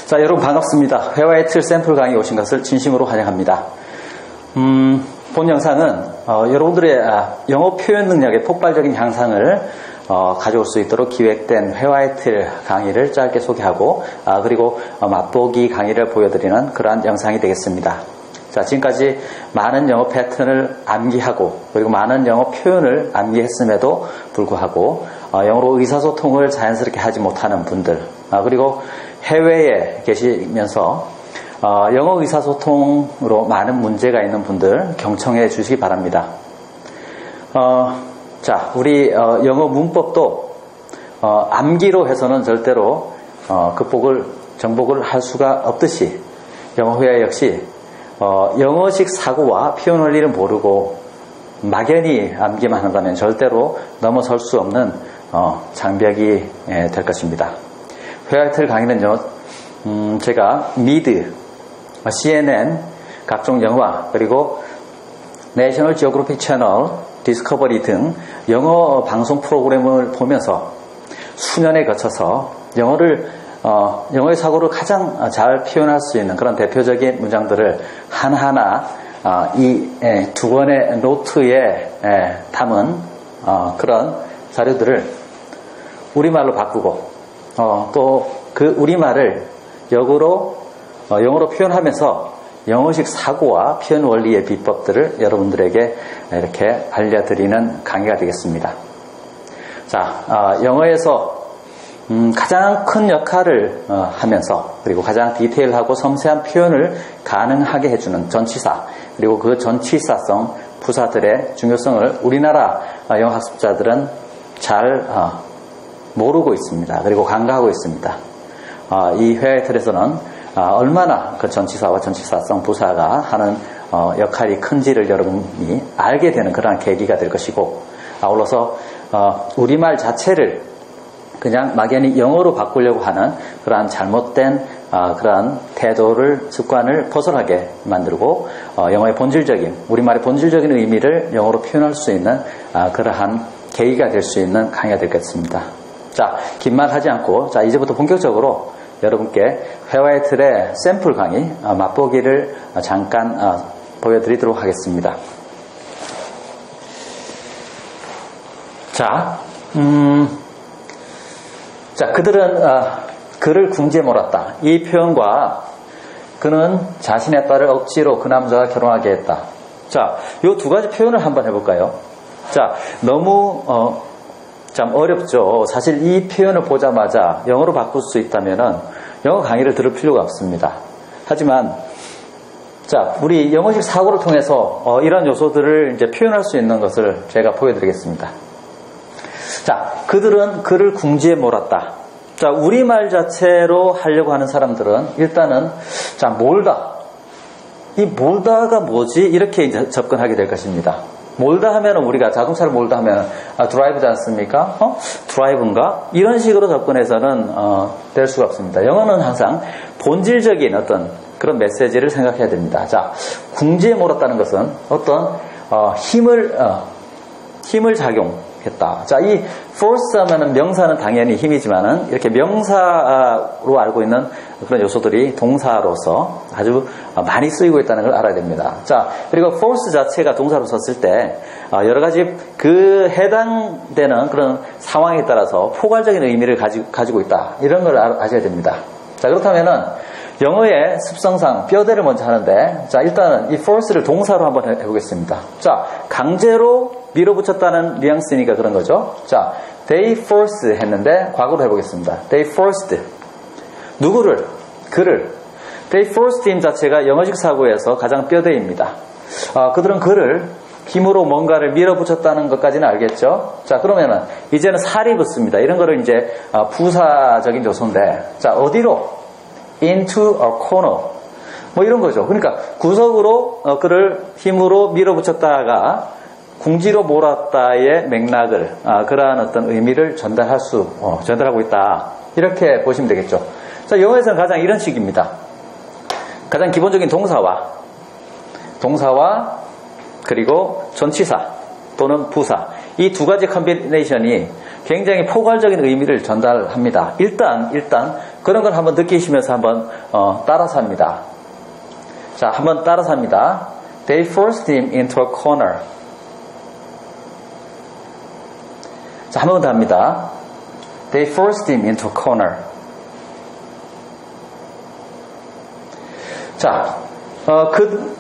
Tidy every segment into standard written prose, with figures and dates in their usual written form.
자, 여러분 반갑습니다. 회화의 틀 샘플 강의 오신 것을 진심으로 환영합니다. 본 영상은 여러분들의 영어 표현 능력의 폭발적인 향상을 가져올 수 있도록 기획된 회화의 틀 강의를 짧게 소개하고 그리고 맛보기 강의를 보여드리는 그러한 영상이 되겠습니다. 자, 지금까지 많은 영어 패턴을 암기하고 그리고 많은 영어 표현을 암기했음에도 불구하고 영어로 의사소통을 자연스럽게 하지 못하는 분들 그리고 해외에 계시면서 영어 의사소통으로 많은 문제가 있는 분들 경청해 주시기 바랍니다. 자, 우리 영어 문법도 암기로 해서는 절대로 정복을 할 수가 없듯이 영어 회화 역시 영어식 사고와 표현 원리를 모르고 막연히 암기만 한다면 절대로 넘어설 수 없는 장벽이 될 것입니다. 회화의 틀 강의는요, 제가 미드, CNN, 각종 영화, 그리고 내셔널 지오그래픽 채널, 디스커버리 등 영어 방송 프로그램을 보면서 수년에 거쳐서 영어의 사고를 가장 잘 표현할 수 있는 그런 대표적인 문장들을 하나하나 이 두 권의 노트에 담은 그런 자료들을 우리말로 바꾸고 또 그 우리말을 영어로 표현하면서 영어식 사고와 표현 원리의 비법들을 여러분들에게 이렇게 알려드리는 강의가 되겠습니다. 자, 영어에서 가장 큰 역할을 하면서 그리고 가장 디테일하고 섬세한 표현을 가능하게 해주는 전치사 그리고 그 전치사성 부사들의 중요성을 우리나라 영어학습자들은 잘 모르고 있습니다. 그리고 간과하고 있습니다. 이 회화의 틀에서는 얼마나 그 전치사와 전치사성 부사가 하는 역할이 큰지를 여러분이 알게 되는 그러한 계기가 될 것이고 아울러서 우리말 자체를 그냥 막연히 영어로 바꾸려고 하는 그러한 잘못된 그러한 태도를 습관을 벗어나게 만들고 영어의 본질적인 우리말의 본질적인 의미를 영어로 표현할 수 있는 그러한 계기가 될 수 있는 강의가 되겠습니다. 자, 긴 말 하지 않고 자 이제부터 본격적으로 여러분께 회화의 틀의 샘플 강의 맛보기를 잠깐 보여드리도록 하겠습니다. 자, 그들은 그를 궁지에 몰았다. 이 표현과 그는 자신의 딸을 억지로 그 남자와 결혼하게 했다. 자, 이 두 가지 표현을 한번 해볼까요? 자, 너무 참 어렵죠. 사실 이 표현을 보자마자 영어로 바꿀 수 있다면은 영어 강의를 들을 필요가 없습니다. 하지만 자, 우리 영어식 사고를 통해서 이런 요소들을 이제 표현할 수 있는 것을 제가 보여드리겠습니다. 자, 그들은 그를 궁지에 몰았다. 자, 우리말 자체로 하려고 하는 사람들은 일단은 자, 몰다. 이 몰다가 뭐지? 이렇게 이제 접근하게 될 것입니다. 몰다 하면 우리가 자동차를 몰다 하면 드라이브지 않습니까? 드라이브인가? 이런 식으로 접근해서는 될 수가 없습니다. 영어는 항상 본질적인 어떤 그런 메시지를 생각해야 됩니다. 자, 궁지에 몰았다는 것은 어떤 힘을 작용했다. 자, 이 force 하면은 명사는 당연히 힘이지만은 이렇게 명사로 알고 있는 그런 요소들이 동사로서 아주 많이 쓰이고 있다는 걸 알아야 됩니다. 자, 그리고 force 자체가 동사로 썼을 때 여러 가지 그 해당되는 그런 상황에 따라서 포괄적인 의미를 가지고 있다. 이런 걸 아셔야 됩니다. 자, 그렇다면은 영어의 습성상 뼈대를 먼저 하는데 자, 일단은 이 force를 동사로 한번 해보겠습니다. 자, 강제로 밀어붙였다는 뉘앙스니까 그런 거죠. 자, they forced 했는데 과거로 해보겠습니다. they forced 누구를? 그를. they forced him 자체가 영어식 사고에서 가장 뼈대입니다. 그들은 그를 힘으로 뭔가를 밀어붙였다는 것까지는 알겠죠. 자, 그러면은 이제는 살이 붙습니다. 이런 거를 이제 부사적인 요소인데 자, 어디로? into a corner 뭐 이런 거죠. 그러니까 구석으로 그를 힘으로 밀어붙였다가 궁지로 몰았다의 맥락을 그러한 어떤 의미를 전달하고 있다. 이렇게 보시면 되겠죠. 자, 영어에서는 가장 이런 식입니다. 가장 기본적인 동사와 그리고 전치사 또는 부사 이 두 가지 컨비네이션이 굉장히 포괄적인 의미를 전달합니다. 일단 그런 걸 한번 느끼시면서 한번 따라서 합니다. 자, 한번 따라서 합니다. They forced him into a corner. 자, 한 번 더 합니다. They forced him into a corner. 자,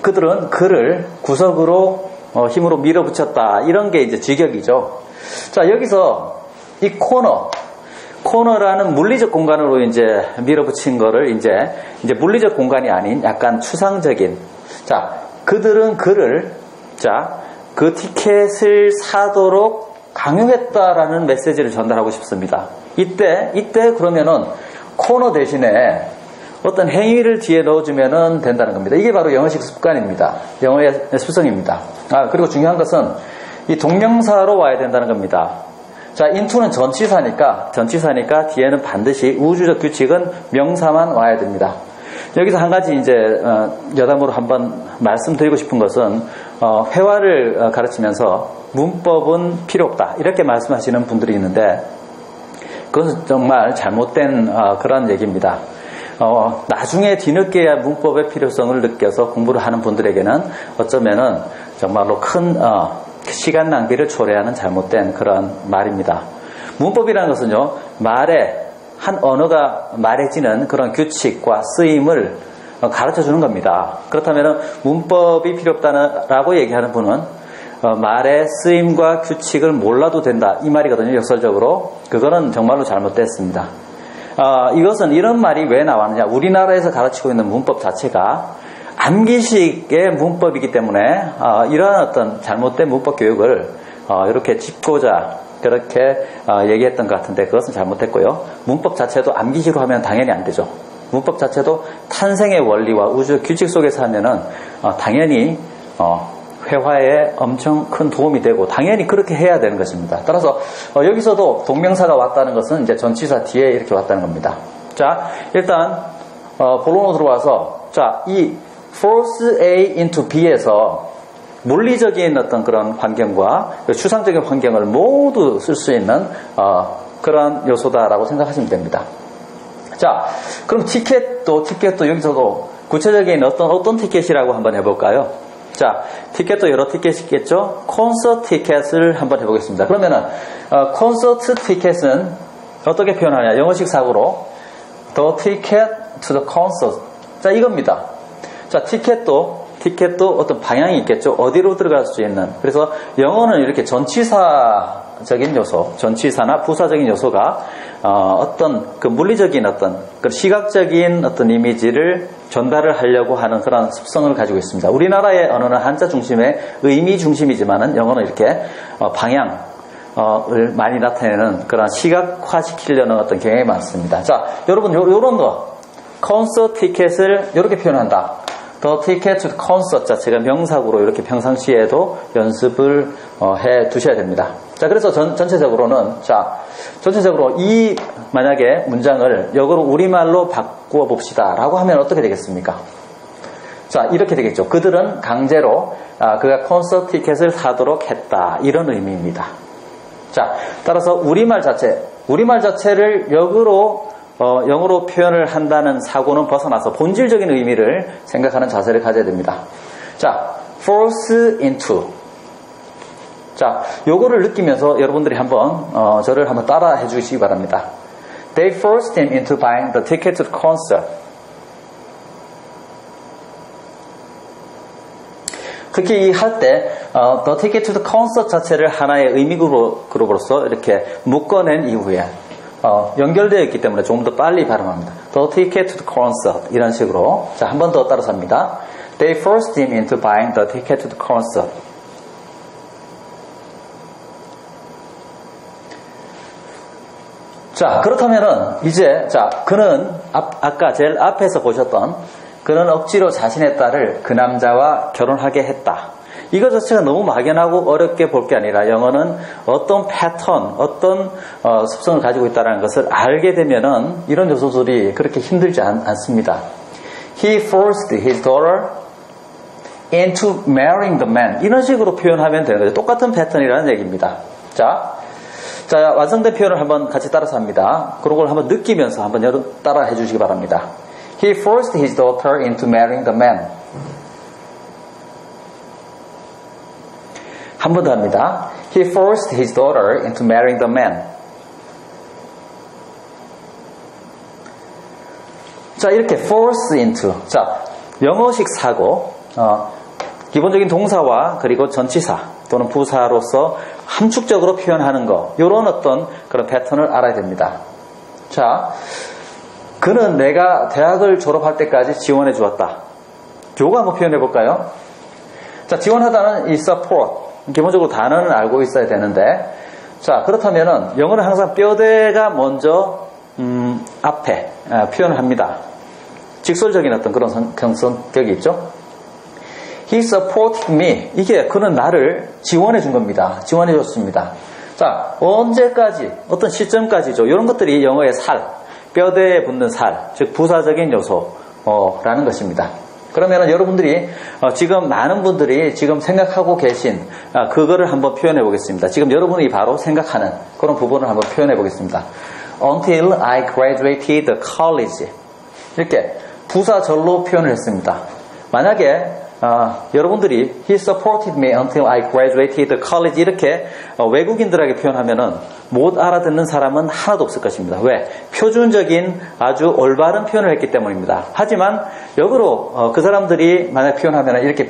그들은 그를 구석으로 힘으로 밀어붙였다. 이런 게 이제 직역이죠. 자, 여기서 이 코너라는 물리적 공간으로 이제 밀어붙인 거를 이제 물리적 공간이 아닌 약간 추상적인. 자, 그들은 그를, 자, 그 티켓을 사도록 강요했다라는 메시지를 전달하고 싶습니다. 이때 그러면은 코너 대신에 어떤 행위를 뒤에 넣어주면 된다는 겁니다. 이게 바로 영어식 습관입니다. 영어의 습성입니다. 그리고 중요한 것은 이 동명사로 와야 된다는 겁니다. 자, into는 전치사니까 뒤에는 반드시 우주적 규칙은 명사만 와야 됩니다. 여기서 한 가지 이제 여담으로 한번 말씀드리고 싶은 것은 회화를 가르치면서 문법은 필요 없다 이렇게 말씀하시는 분들이 있는데 그것은 정말 잘못된 그런 얘기입니다. 나중에 뒤늦게야 문법의 필요성을 느껴서 공부를 하는 분들에게는 어쩌면은 정말로 큰 시간 낭비를 초래하는 잘못된 그런 말입니다. 문법이라는 것은요, 한 언어가 말해지는 그런 규칙과 쓰임을 가르쳐 주는 겁니다. 그렇다면 문법이 필요 없다라고 얘기하는 분은 말의 쓰임과 규칙을 몰라도 된다 이 말이거든요. 역설적으로 그거는 정말로 잘못됐습니다. 이것은 이런 말이 왜 나왔느냐, 우리나라에서 가르치고 있는 문법 자체가 암기식의 문법이기 때문에 이러한 어떤 잘못된 문법 교육을 이렇게 짚고자 그렇게 얘기했던 것 같은데 그것은 잘못했고요. 문법 자체도 암기식으로 하면 당연히 안 되죠. 문법 자체도 탄생의 원리와 우주 규칙 속에서 하면은 당연히 회화에 엄청 큰 도움이 되고 당연히 그렇게 해야 되는 것입니다. 따라서 여기서도 동명사가 왔다는 것은 이제 전치사 뒤에 이렇게 왔다는 겁니다. 자, 일단 본론으로 들어와서 자, 이 force A into B에서 물리적인 어떤 그런 환경과 추상적인 환경을 모두 쓸 수 있는 그런 요소다라고 생각하시면 됩니다. 자, 그럼 티켓도 여기서도 구체적인 어떤 티켓이라고 한번 해볼까요? 자, 티켓도 여러 티켓이 있겠죠? 콘서트 티켓을 한번 해보겠습니다. 그러면은 콘서트 티켓은 어떻게 표현하냐? 영어식 사고로 the ticket to the concert. 자, 이겁니다. 자, 티켓도 어떤 방향이 있겠죠. 어디로 들어갈 수 있는. 그래서 영어는 이렇게 전치사적인 요소, 전치사나 부사적인 요소가 어떤 그 물리적인 어떤 그 시각적인 어떤 이미지를 전달을 하려고 하는 그런 습성을 가지고 있습니다. 우리나라의 언어는 한자 중심의 의미 중심이지만은 영어는 이렇게 방향을 많이 나타내는 그런 시각화시키려는 어떤 경향이 많습니다. 자, 여러분 요런 거 콘서트 티켓을 이렇게 표현한다. The ticket to the concert 자체가 명사구로 이렇게 평상시에도 연습을 해 두셔야 됩니다. 자, 그래서 전체적으로 이 만약에 문장을 역으로 우리말로 바꾸어 봅시다 라고 하면 어떻게 되겠습니까? 자, 이렇게 되겠죠. 그들은 강제로 그가 콘서트 티켓을 사도록 했다. 이런 의미입니다. 자, 따라서 우리말 자체를 역으로 영어로 표현을 한다는 사고는 벗어나서 본질적인 의미를 생각하는 자세를 가져야 됩니다. 자, force into. 자, 요거를 느끼면서 여러분들이 한번 저를 한번 따라 해주시기 바랍니다. They forced him into buying the ticket to the concert. 특히 할 때 the ticket to the concert 자체를 하나의 의미 그룹으로서 이렇게 묶어낸 이후에 연결되어 있기 때문에 조금 더 빨리 발음합니다. The ticket to the concert 이런 식으로. 자, 한 번 더 따라서 합니다. They forced him into buying the ticket to the concert. 자, 그렇다면은 이제 그는 아까 제일 앞에서 보셨던 그는 억지로 자신의 딸을 그 남자와 결혼하게 했다. 이거 자체가 너무 막연하고 어렵게 볼 게 아니라 영어는 어떤 패턴, 어떤 습성을 가지고 있다는 것을 알게 되면은 이런 요소들이 그렇게 힘들지 않습니다. He forced his daughter into marrying the man. 이런 식으로 표현하면 되는 거죠. 똑같은 패턴이라는 얘기입니다. 자, 자, 완성된 표현을 한번 같이 따라서 합니다. 그런 걸 한번 느끼면서 한번 따라 해주시기 바랍니다. He forced his daughter into marrying the man. 한 번 더 합니다. He forced his daughter into marrying the man. 자, 이렇게 force into. 자, 영어식 사고, 기본적인 동사와 그리고 전치사 또는 부사로서 함축적으로 표현하는 거, 이런 어떤 그런 패턴을 알아야 됩니다. 자, 그는 내가 대학을 졸업할 때까지 지원해 주었다. 요거 한번 표현해 볼까요? 자, 지원하다는 이 support. 기본적으로 단어는 알고 있어야 되는데, 자, 그렇다면은 영어는 항상 뼈대가 먼저 앞에 표현을 합니다. 직설적인 어떤 그런 성격이 있죠. He supported me. 이게 그는 나를 지원해 준 겁니다. 지원해 줬습니다. 자, 언제까지, 어떤 시점까지죠. 이런 것들이 영어의 살, 뼈대에 붙는 살, 즉 부사적인 요소라는 것입니다. 그러면 여러분들이 지금 많은 분들이 지금 생각하고 계신 그거를 한번 표현해 보겠습니다. 지금 여러분이 바로 생각하는 그런 부분을 한번 표현해 보겠습니다. Until I graduated college. 이렇게 부사절로 표현을 했습니다. 만약에 여러분들이 He supported me until I graduated college 이렇게 외국인들에게 표현하면은 못 알아듣는 사람은 하나도 없을 것입니다. 왜? 표준적인 아주 올바른 표현을 했기 때문입니다. 하지만 역으로 그 사람들이 만약 표현하면 이렇게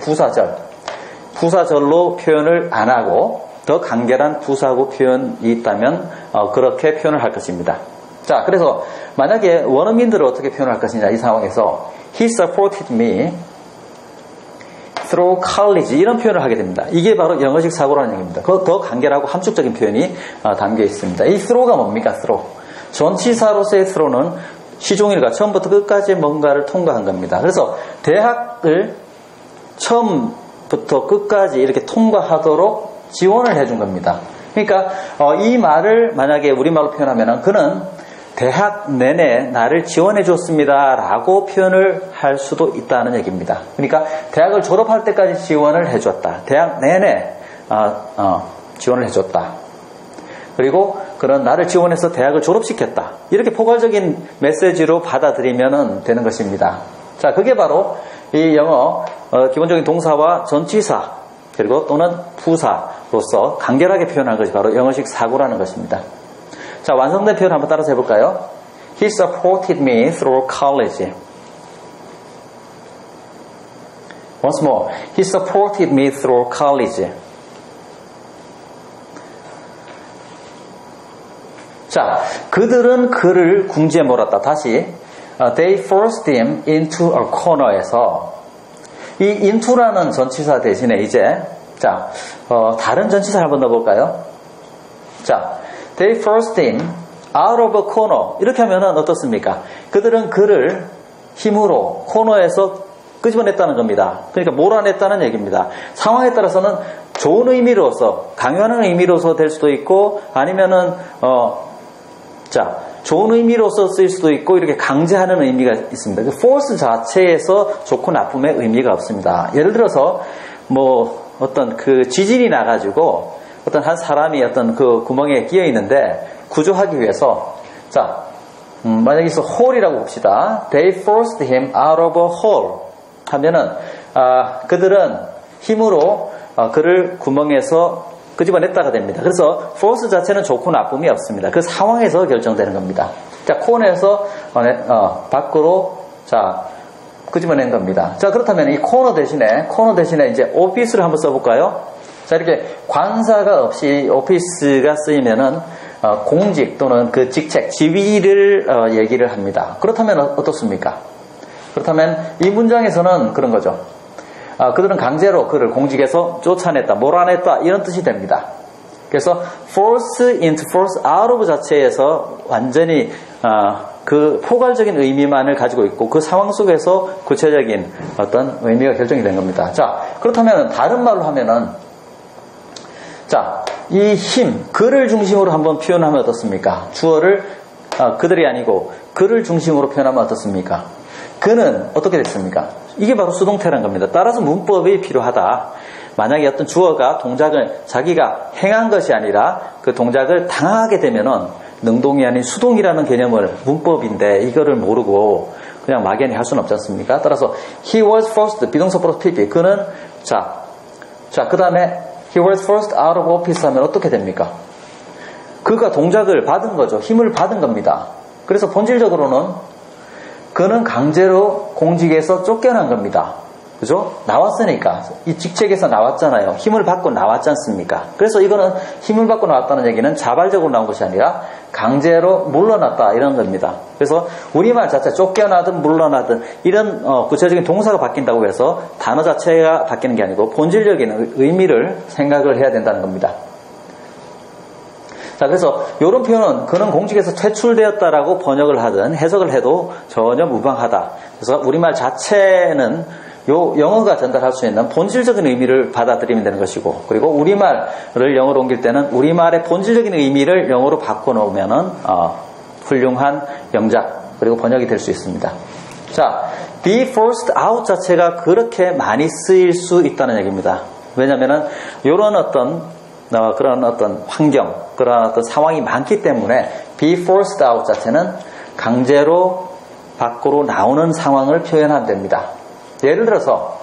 부사절로 표현을 안 하고 더 간결한 부사구 표현이 있다면 그렇게 표현을 할 것입니다. 자, 그래서 만약에 원어민들을 어떻게 표현할 것이냐 이 상황에서 He supported me through college 이런 표현을 하게 됩니다. 이게 바로 영어식 사고라는 얘기입니다. 더 간결하고 함축적인 표현이 담겨 있습니다. 이 throw가 뭡니까? throw. 전치사로서의 throw는 시종일관 처음부터 끝까지 뭔가를 통과한 겁니다. 그래서 대학을 처음부터 끝까지 이렇게 통과하도록 지원을 해준 겁니다. 그러니까 이 말을 만약에 우리말로 표현하면 그는 대학 내내 나를 지원해 줬습니다 라고 표현을 할 수도 있다는 얘기입니다. 그러니까 대학을 졸업할 때까지 지원을 해줬다. 대학 내내 지원을 해줬다. 그리고 그런 나를 지원해서 대학을 졸업시켰다. 이렇게 포괄적인 메시지로 받아들이면 되는 것입니다. 자, 그게 바로 이 영어 기본적인 동사와 전치사 그리고 또는 부사로서 간결하게 표현한 것이 바로 영어식 사고라는 것입니다. 자, 완성된 표현 한번 따라서 해볼까요? He supported me through college. Once more. He supported me through college. 자, 그들은 그를 궁지에 몰았다. 다시. They forced him into a corner에서 이 into라는 전치사 대신에 이제 자, 다른 전치사 한번 넣어볼까요? 자, They forced him out of a corner. 이렇게 하면은 어떻습니까? 그들은 그를 힘으로 코너에서 끄집어냈다는 겁니다. 그러니까 몰아냈다는 얘기입니다. 상황에 따라서는 좋은 의미로서, 강요하는 의미로서 될 수도 있고, 아니면은 좋은 의미로서 쓰일 수도 있고, 이렇게 강제하는 의미가 있습니다. 그 force 자체에서 좋고 나쁨의 의미가 없습니다. 예를 들어서 어떤 그 지진이 나가지고 어떤 한 사람이 어떤 그 구멍에 끼어 있는데 구조하기 위해서 만약에 여기서 hole이라고 봅시다. They forced him out of a hole 하면은 그들은 힘으로 그를 구멍에서 끄집어냈다가 됩니다. 그래서 force 자체는 좋고 나쁨이 없습니다. 그 상황에서 결정되는 겁니다. 자, 코너에서 밖으로 끄집어낸 겁니다. 자, 그렇다면 이 코너 대신에 이제 오피스를 한번 써볼까요? 자, 이렇게 관사가 없이 오피스가 쓰이면은 공직 또는 그 직책, 지위를 얘기를 합니다. 그렇다면 어떻습니까? 그렇다면 이 문장에서는 그런 거죠. 그들은 강제로 그를 공직에서 쫓아냈다, 몰아냈다 이런 뜻이 됩니다. 그래서 force into force out of 자체에서 완전히 그 포괄적인 의미만을 가지고 있고 그 상황 속에서 구체적인 어떤 의미가 결정이 된 겁니다. 자, 그렇다면 다른 말로 하면은 이 힘, 그를 중심으로 한번 표현하면 어떻습니까? 주어를 그들이 아니고 그를 중심으로 표현하면 어떻습니까? 그는 어떻게 됐습니까? 이게 바로 수동태란 겁니다. 따라서 문법이 필요하다. 만약에 어떤 주어가 동작을 자기가 행한 것이 아니라 그 동작을 당하게 되면은 능동이 아닌 수동이라는 개념을 문법인데 이거를 모르고 그냥 막연히 할 수는 없지 않습니까? 따라서 he was first 비동사 플러스 PP 그는 그 다음에 he was first out of office 하면 어떻게 됩니까? 그가 동작을 받은 거죠. 힘을 받은 겁니다. 그래서 본질적으로는 그는 강제로 공직에서 쫓겨난 겁니다. 그죠? 나왔으니까. 이 직책에서 나왔잖아요. 힘을 받고 나왔지 않습니까? 그래서 이거는 힘을 받고 나왔다는 얘기는 자발적으로 나온 것이 아니라 강제로 물러났다 이런 겁니다. 그래서 우리말 자체 쫓겨나든 물러나든 이런 구체적인 동사가 바뀐다고 해서 단어 자체가 바뀌는 게 아니고 본질적인 의미를 생각을 해야 된다는 겁니다. 자, 그래서 이런 표현은 그는 공직에서 퇴출되었다라고 번역을 하든 해석을 해도 전혀 무방하다. 그래서 우리말 자체는 영어가 전달할 수 있는 본질적인 의미를 받아들이면 되는 것이고, 그리고 우리말을 영어로 옮길 때는 우리말의 본질적인 의미를 영어로 바꿔놓으면은 훌륭한 영작 그리고 번역이 될 수 있습니다. 자, be forced out 자체가 그렇게 많이 쓰일 수 있다는 얘기입니다. 왜냐하면은 이런 그런 어떤 환경, 그런 어떤 상황이 많기 때문에 be forced out 자체는 강제로 밖으로 나오는 상황을 표현하면 됩니다. 예를 들어서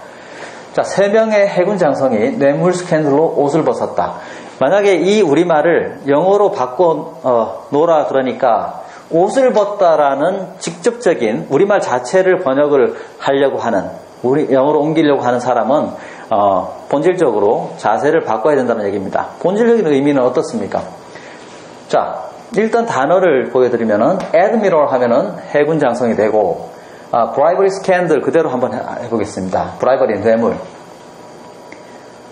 자, 3명의 해군 장성이 뇌물 스캔들로 옷을 벗었다. 만약에 이 우리말을 영어로 바꿔 놓으라 그러니까 옷을 벗다라는 직접적인 우리말 자체를 번역을 하려고 하는 영어로 옮기려고 하는 사람은 본질적으로 자세를 바꿔야 된다는 얘기입니다. 본질적인 의미는 어떻습니까? 자, 일단 단어를 보여드리면은 admiral 하면은 해군 장성이 되고 bribery scandal 그대로 한번 해보겠습니다. bribery 뇌물.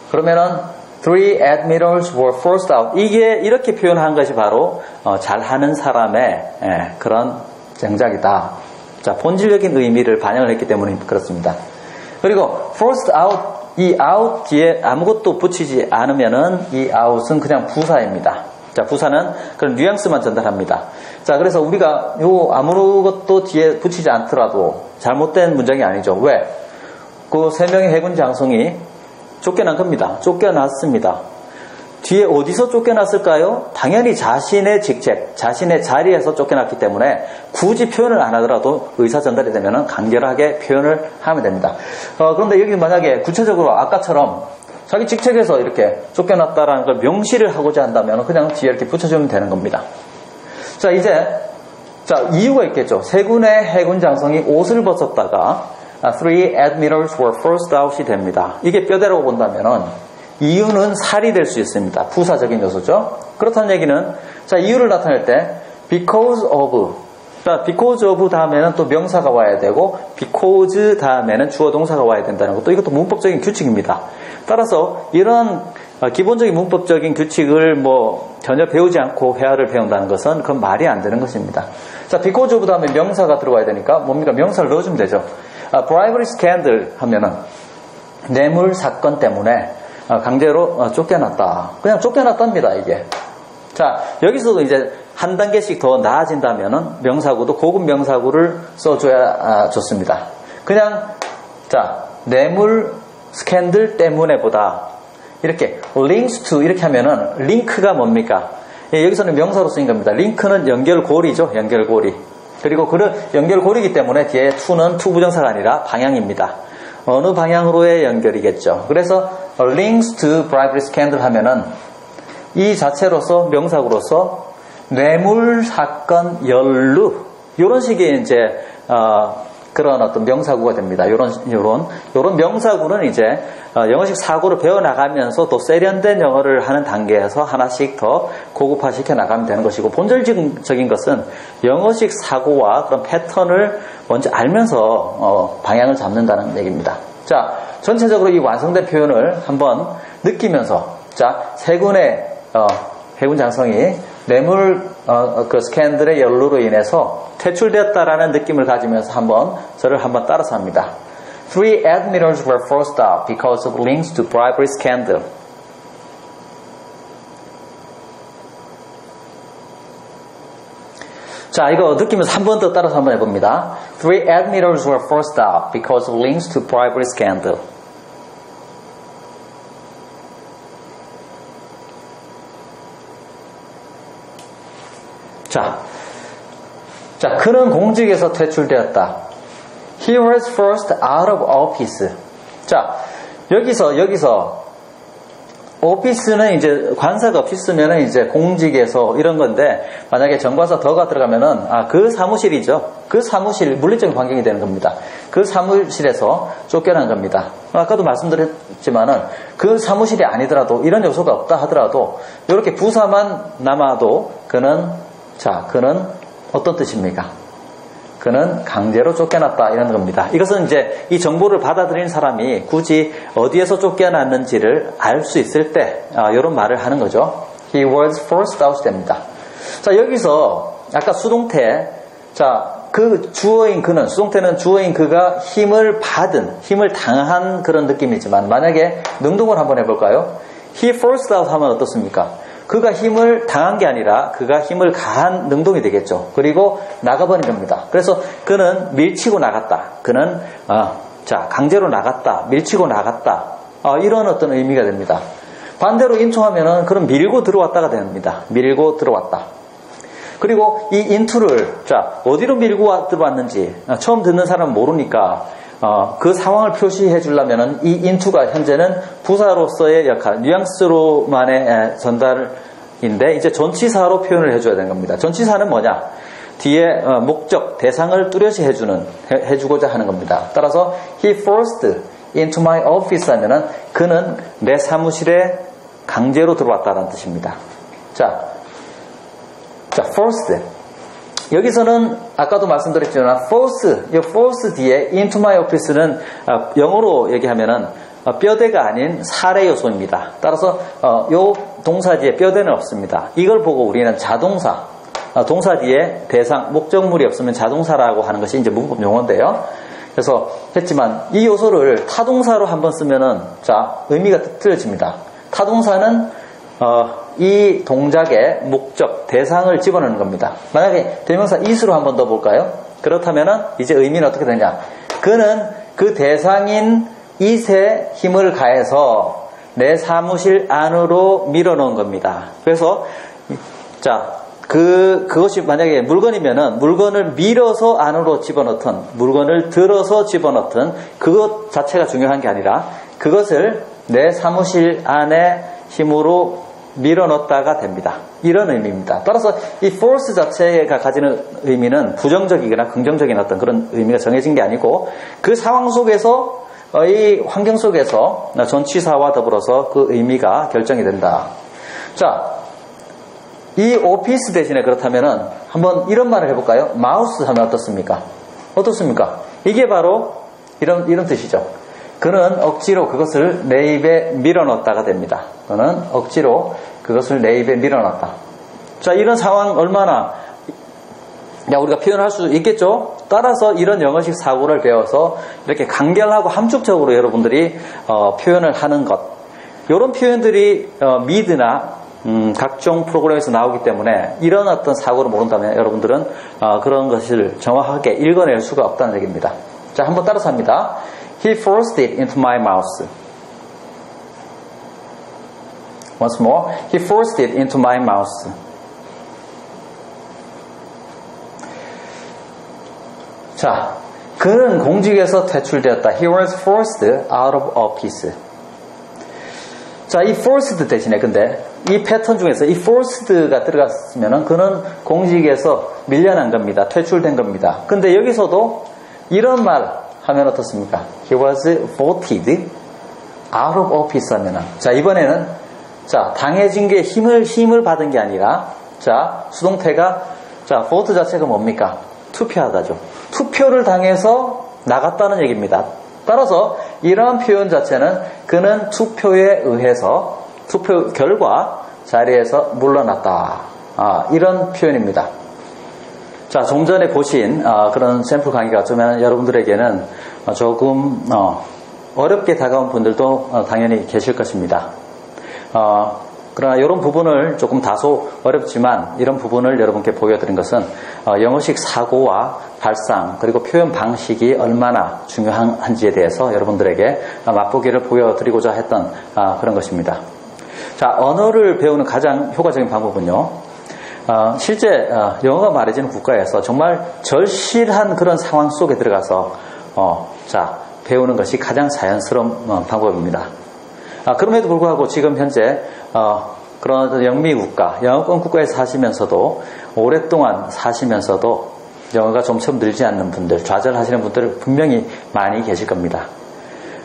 그러면은 3 admirals were forced out. 이게 이렇게 표현한 것이 바로 잘하는 사람의 그런 정작이다. 자, 본질적인 의미를 반영을 했기 때문에 그렇습니다. 그리고 forced out, 이 out 뒤에 아무것도 붙이지 않으면은 이 out은 그냥 부사입니다. 자, 부사는 그런 뉘앙스만 전달합니다. 자, 그래서 우리가 아무것도 뒤에 붙이지 않더라도 잘못된 문장이 아니죠. 왜? 그 3명의 해군 장성이 쫓겨난 겁니다. 쫓겨났습니다. 뒤에 어디서 쫓겨났을까요? 당연히 자신의 직책, 자신의 자리에서 쫓겨났기 때문에 굳이 표현을 안 하더라도 의사 전달이 되면 간결하게 표현을 하면 됩니다. 그런데 여기 만약에 구체적으로 아까처럼 자기 직책에서 이렇게 쫓겨났다라는 걸 명시를 하고자 한다면 그냥 뒤에 이렇게 붙여주면 되는 겁니다. 자, 이제 이유가 있겠죠. 3군의 해군 장성이 옷을 벗었다가 3 admirals were forced out이 됩니다. 이게 뼈대라고 본다면은 이유는 살이 될 수 있습니다. 부사적인 요소죠. 그렇다는 얘기는 이유를 나타낼 때 because of, because of 다음에는 또 명사가 와야 되고 because 다음에는 주어 동사가 와야 된다는 것도 이것도 문법적인 규칙입니다. 따라서 이런 기본적인 문법적인 규칙을 전혀 배우지 않고 회화를 배운다는 것은 그건 말이 안 되는 것입니다. 자, because of 다음에 명사가 들어와야 되니까 뭡니까? 명사를 넣어주면 되죠. bribery scandal 하면은 뇌물 사건 때문에 강제로 쫓겨났다. 그냥 쫓겨났답니다, 이게. 자, 여기서도 이제 한 단계씩 더 나아진다면은 명사구도 고급 명사구를 써줘야 좋습니다. 그냥, 뇌물 스캔들 때문에 보다 이렇게 links to 이렇게 하면은 링크가 뭡니까? 여기서는 명사로 쓰인 겁니다. 링크는 연결고리죠, 연결고리. 그리고 그런 연결고리이기 때문에 뒤에 to는 to 부정사가 아니라 방향입니다. 어느 방향으로의 연결이겠죠. 그래서 links to bribery scandal 하면은 이 자체로서 명사구로서 뇌물 사건 연루 이런 식의 이제 그런 어떤 명사구가 됩니다. 이런 명사구는 이제 영어식 사고를 배워나가면서 또 세련된 영어를 하는 단계에서 하나씩 더 고급화시켜 나가면 되는 것이고, 본질적인 것은 영어식 사고와 그런 패턴을 먼저 알면서 방향을 잡는다는 얘기입니다. 자, 전체적으로 이 완성된 표현을 한번 느끼면서, 자, 3군의 해군 장성이 뇌물 그 스캔들의 연루로 인해서 퇴출되었다라는 느낌을 가지면서 저를 한번 따라서 합니다. 3 admirals were forced out because of links to bribery scandal. 자, 이거 느끼면서 한 번 더 따라서 한번 해봅니다. 3 admirals were forced out because of links to bribery scandal. 자, 그는 공직에서 퇴출되었다. He was forced out of office. 자, 여기서 오피스는 이제 관사가 없이 쓰면은 이제 공직에서 이런 건데, 만약에 정관사 더가 들어가면은 그 사무실이죠. 그 사무실, 물리적인 환경이 되는 겁니다. 그 사무실에서 쫓겨난 겁니다. 아까도 말씀드렸지만은 그 사무실이 아니더라도 이런 요소가 없다 하더라도 이렇게 부사만 남아도 그는 어떤 뜻입니까? 그는 강제로 쫓겨났다 이런 겁니다. 이것은 이제 이 정보를 받아들이는 사람이 굳이 어디에서 쫓겨났는지를 알 수 있을 때 이런 말을 하는 거죠. He was forced out 됩니다. 자, 여기서 아까 수동태, 그 주어인 그는, 수동태는 주어인 그가 힘을 당한 그런 느낌이지만, 만약에 능동을 한번 해볼까요? He forced out 하면 어떻습니까? 그가 힘을 당한 게 아니라 그가 힘을 가한 능동이 되겠죠. 그리고 나가버린 겁니다. 그래서 그는 밀치고 나갔다. 그는 강제로 나갔다. 밀치고 나갔다. 이런 어떤 의미가 됩니다. 반대로 인투하면은 그는 밀고 들어왔다가 됩니다. 밀고 들어왔다. 그리고 이 인투를 어디로 밀고 들어왔는지 처음 듣는 사람은 모르니까 그 상황을 표시해 주려면은 이 인투가 현재는 부사로서의 역할, 뉘앙스로만의 전달인데 이제 전치사로 표현을 해줘야 되는 겁니다. 전치사는 뭐냐? 뒤에 목적, 대상을 뚜렷이 해주고자 하는 겁니다. 따라서 he forced into my office 하면은 그는 내 사무실에 강제로 들어왔다는 뜻입니다. 자, forced. 여기서는 아까도 말씀드렸지만 force 뒤에 into my office는 영어로 얘기하면은 뼈대가 아닌 사례 요소입니다. 따라서 요 동사 뒤에 뼈대는 없습니다. 이걸 보고 우리는 자동사, 동사 뒤에 대상, 목적물이 없으면 자동사라고 하는 것이 이제 문법 용어인데요. 그래서 했지만 이 요소를 타동사로 한번 쓰면은 의미가 틀어집니다. 타동사는 이 동작의 목적, 대상을 집어넣는 겁니다. 만약에 대명사 is로 한번 더 볼까요? 그렇다면은 이제 의미는 어떻게 되냐? 그는 그 대상인 it에 힘을 가해서 내 사무실 안으로 밀어넣은 겁니다. 그래서 그것이 만약에 물건이면은 물건을 밀어서 안으로 집어넣든 물건을 들어서 집어넣든 그것 자체가 중요한 게 아니라 그것을 내 사무실 안에 힘으로 밀어넣었다가 됩니다. 이런 의미입니다. 따라서 이 force 자체가 가지는 의미는 부정적이거나 긍정적인 어떤 그런 의미가 정해진 게 아니고 그 상황 속에서 이 환경 속에서 전치사와 더불어서 그 의미가 결정이 된다. 자, 이 오피스 대신에 그렇다면은 한번 이런 말을 해볼까요? 마우스 하면 어떻습니까? 이게 바로 이런 뜻이죠. 그는 억지로 그것을 내 입에 밀어넣었다가 됩니다. 그는 억지로 그것을 내 입에 밀어넣었다. 자, 이런 상황 얼마나 우리가 표현할 수 있겠죠? 따라서 이런 영어식 사고를 배워서 이렇게 간결하고 함축적으로 여러분들이 표현을 하는 것. 이런 표현들이 미드나 각종 프로그램에서 나오기 때문에 이런 어떤 사고를 모른다면 여러분들은 그런 것을 정확하게 읽어낼 수가 없다는 얘기입니다. 자, 한번 따라서 합니다. He forced it into my mouth. Once more. He forced it into my mouth. 자, 그는 공직에서 퇴출되었다. He was forced out of office. 자, 이 forced 대신에 근데 이 패턴 중에서 이 forced가 들어갔으면은 그는 공직에서 밀려난 겁니다. 퇴출된 겁니다. 근데 여기서도 이런 말 하면 어떻습니까? He was voted out of office 하면은 이번에는 당해진 게 힘을 받은 게 아니라 수동태가 vote 자체가 뭡니까? 투표하다죠. 투표를 당해서 나갔다는 얘기입니다. 따라서 이러한 표현 자체는 그는 투표에 의해서 투표 결과 자리에서 물러났다. 이런 표현입니다. 자, 좀 전에 보신 그런 샘플 강의가 어쩌면 여러분들에게는 조금 어렵게 다가온 분들도 당연히 계실 것입니다. 그러나 이런 부분을 조금 다소 어렵지만 이런 부분을 여러분께 보여드린 것은 영어식 사고와 발상 그리고 표현 방식이 얼마나 중요한지에 대해서 여러분들에게 맛보기를 보여드리고자 했던 그런 것입니다. 자, 언어를 배우는 가장 효과적인 방법은요. 실제 영어가 말해지는 국가에서 정말 절실한 그런 상황 속에 들어가서 배우는 것이 가장 자연스러운 방법입니다. 그럼에도 불구하고 지금 현재 그런 영미 국가, 영어권 국가에 사시면서도 오랫동안 사시면서도 영어가 좀처럼 늘지 않는 분들, 좌절하시는 분들 분명히 많이 계실 겁니다.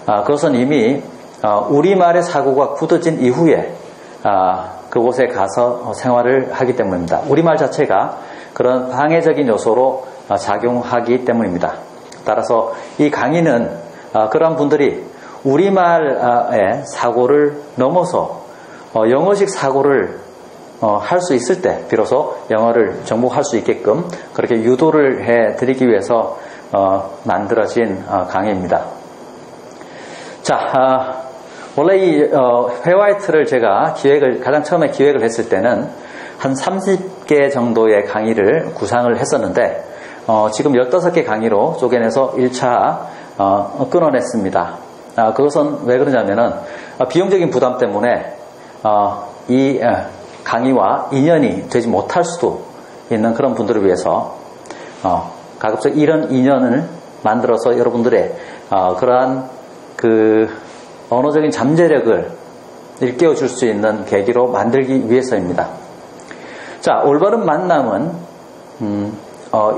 그것은 이미 우리말의 사고가 굳어진 이후에 그곳에 가서 생활을 하기 때문입니다. 우리말 자체가 그런 방해적인 요소로 작용하기 때문입니다. 따라서 이 강의는 그런 분들이 우리말의 사고를 넘어서 영어식 사고를 할 수 있을 때 비로소 영어를 정복할 수 있게끔 그렇게 유도를 해드리기 위해서 만들어진 강의입니다. 자, 원래 이 회화의 틀을 제가 가장 처음에 기획을 했을 때는 한 30개 정도의 강의를 구상을 했었는데 지금 15개 강의로 쪼개내서 1차 끊어냈습니다. 그것은 왜 그러냐면은 비용적인 부담 때문에 이 강의와 인연이 되지 못할 수도 있는 그런 분들을 위해서 가급적 이런 인연을 만들어서 여러분들의 그러한 그 언어적인 잠재력을 일깨워 줄 수 있는 계기로 만들기 위해서입니다. 자, 올바른 만남은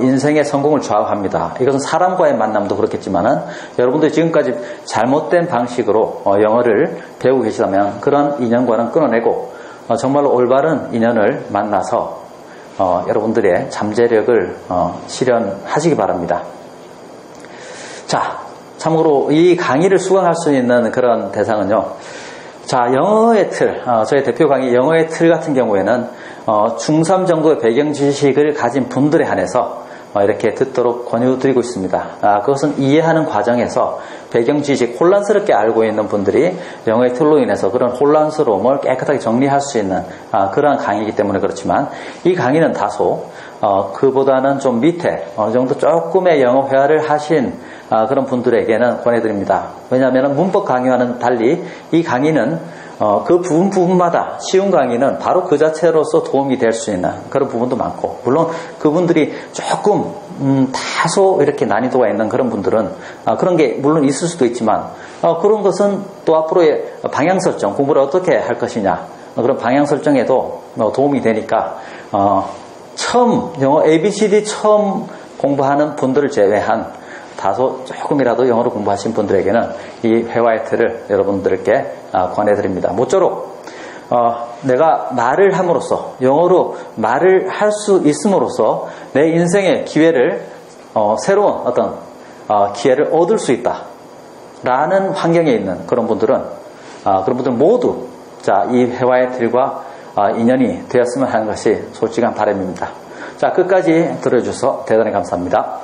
인생의 성공을 좌우합니다. 이것은 사람과의 만남도 그렇겠지만은 여러분들이 지금까지 잘못된 방식으로 영어를 배우고 계시다면 그런 인연과는 끊어내고 정말로 올바른 인연을 만나서 여러분들의 잠재력을 실현하시기 바랍니다. 자, 참고로 이 강의를 수강할 수 있는 그런 대상은요. 자, 영어의 틀, 저희 대표 강의 영어의 틀 같은 경우에는 중3 정도의 배경 지식을 가진 분들에 한해서 이렇게 듣도록 권유드리고 있습니다. 그것은 이해하는 과정에서 배경 지식 혼란스럽게 알고 있는 분들이 영어의 틀로 인해서 그런 혼란스러움을 깨끗하게 정리할 수 있는 그러한 강의이기 때문에 그렇지만 이 강의는 다소 그보다는 좀 밑에 어느 정도 조금의 영어 회화를 하신 그런 분들에게는 권해드립니다. 왜냐하면 문법 강의와는 달리 이 강의는 그 부분마다 쉬운 강의는 바로 그 자체로서 도움이 될 수 있는 그런 부분도 많고, 물론 그분들이 조금 다소 이렇게 난이도가 있는 그런 분들은 그런 게 물론 있을 수도 있지만 그런 것은 또 앞으로의 방향 설정, 공부를 어떻게 할 것이냐 그런 방향 설정에도 도움이 되니까 처음 영어 ABCD 처음 공부하는 분들을 제외한 다소 조금이라도 영어를 공부하신 분들에게는 이 회화의 틀을 여러분들께 권해드립니다. 모쪼록 내가 말을 함으로써 영어로 말을 할 수 있음으로써 내 인생의 기회를 새로운 어떤 기회를 얻을 수 있다라는 환경에 있는 그런 분들은 그런 분들 모두 이 회화의 틀과 인연이 되었으면 하는 것이 솔직한 바람입니다. 자, 끝까지 들어주셔서 대단히 감사합니다.